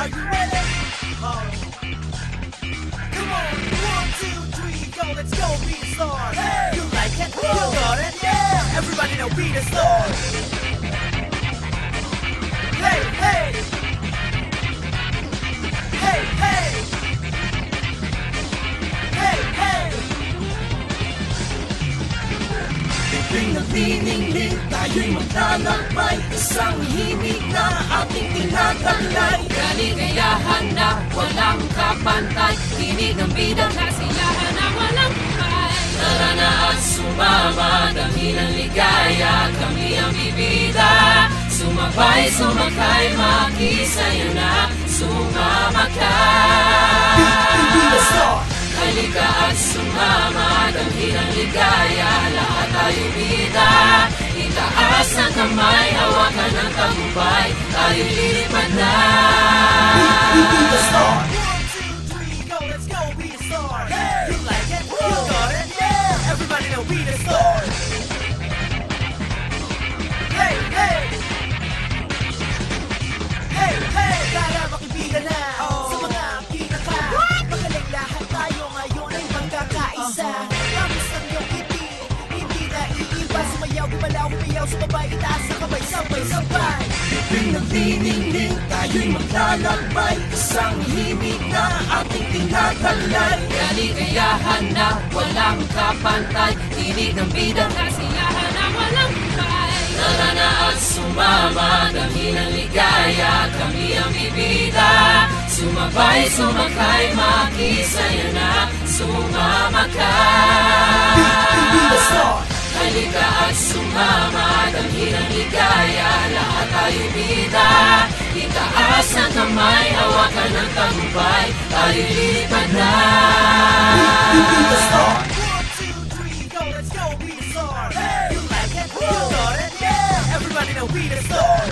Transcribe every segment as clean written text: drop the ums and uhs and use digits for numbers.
Are you ready? Come on, 1, 2, 3, go, let's go, be a star. Hey, you like it? You got it? Yeah, everybody know be the star. Hey, hey, hey, hey, hey, hey. Bigling na tiningling, tayo'y maglalakbay. Isang himig na ating tinataglay. Kaligayahan na walang kapantay, tinig ng bidang kasiyahan na walang hukay. Tara na at sumama, dangin ang ligaya, kami ang bibida. Sumabay, sumakay, makisaya na, sumama ka. Be the star. Halika at sumama, dangin ang ligaya, lahat tayo bida. Itaas ang kamay, hawakan ng tagumpay, tayo lilipad na. Be the star. 1, 2, 3, go, let's go, be the star. Hey, you like it? You got it? Yeah, everybody know be the star. Hey, hey, hey, hey, tara makibigan na sa mga pinaka. Magaling lahat tayo ngayon ay magkakaisa. Tapos ang iyong ngiti, hindi na iiwas. Sumayaw, gumalaw, humiyaw, sumabay, itaas ang kamay, sabay-sabay. Bigling ng tiningling, tayo'y maglalakbay. Isang himig na ating tinataglay. Kaligayahan na walang kapantay, tinig ng bidang kasiyahan na walang hukay. Tara na at sumama, dangin ang ligaya, kami ang bibida. Sumabay, sumakay, makisaya na, sumama ka. Be the star. Halika at sumama, dangin ang ligaya, lahat tayo bida. Itaas ang kamay, hawakan ng tagumpay, tayo lilipad na. Be the star. 1, 2, 3, go, let's go, be the star. Hey, you like it? You got it? Yeah, everybody know be the star.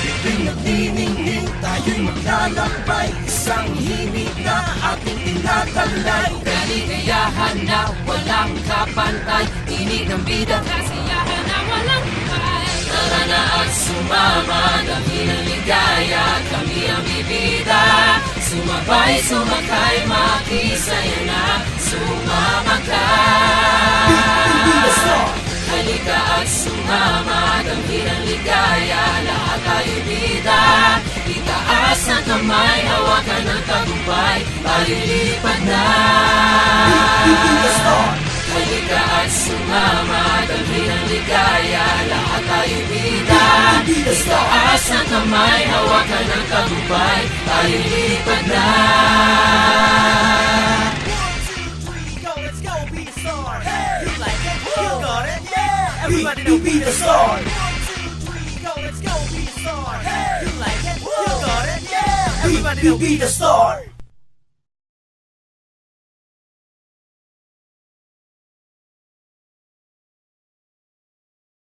Bigling na tiningling, tayo'y maglalakbay. Isang himig na ating tinataglay. Kaligayahan na walang kapantay, tinig ng bidang kasiyahan na walang hukay. Tara na at sumama, dangin ang ligaya, kami ang bibida. Sumabay, sumakay, makisaya na, sumama ka. Be the star. Halika at sumama, dangin ang ligaya, lahat tayo bida. Itaas ang kamay, hawakan ng tagumpay, tayo lilipad na. Be the star. Halika at sumama, dangin ang ligaya, lahat tayo bida. Itaas ang kamay, hawakan ng tagumpay, tayo lilipad na. 1, 2, 3, go, let's go, be the star. Hey, you like it? You got it? Yeah, everybody know be the star. 1, 2, 3, go, let's go, be the star. Hey, you like it? You got it? Yeah, everybody know be the star.